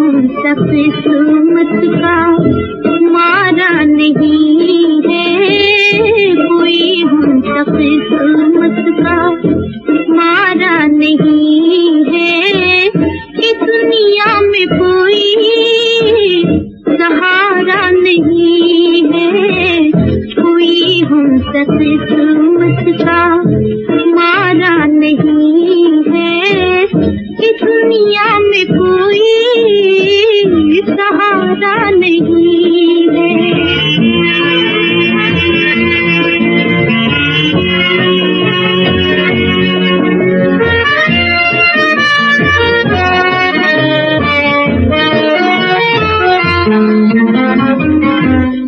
हूँ किस्मत का मारा नहीं है, कोई हूँ किस्मत का मारा नहीं है, कि दुनिया में कोई सहारा नहीं है, कोई हूँ किस्मत का मारा नहीं है, कि दुनिया में कोई सहारा नहीं है।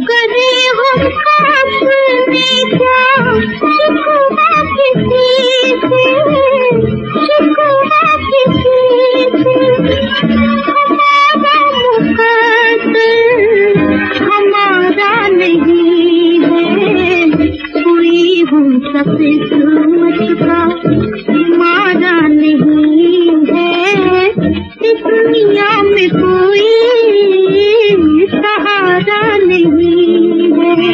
करे हम अपने क्या शिकवा किसी से, शिकवा किसी से, हमारा मुकद्दर हमारा नहीं है, कोई हम किस्मत का मारा नहीं है, इस दुनिया में कोई सहारा नहीं है।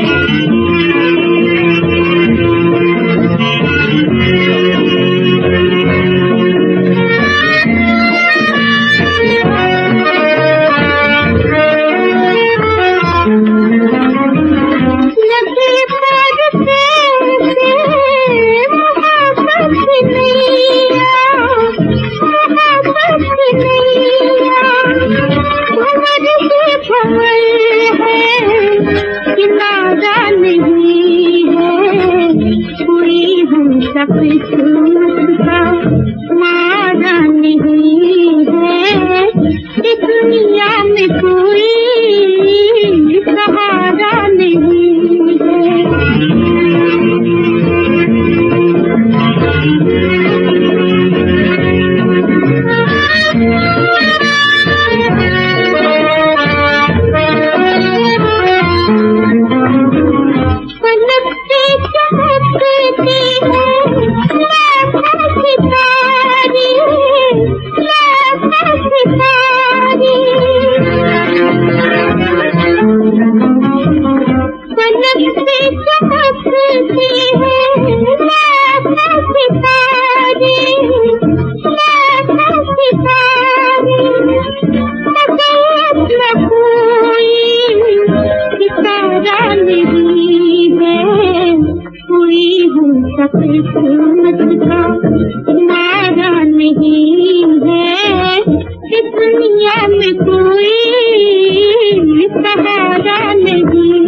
किस्मत का मारा नहीं है, इस दुनिया में कोई सहारा नहीं है। किस्मत का मारा नहीं है, इस दुनिया में कोई सहारा नहीं।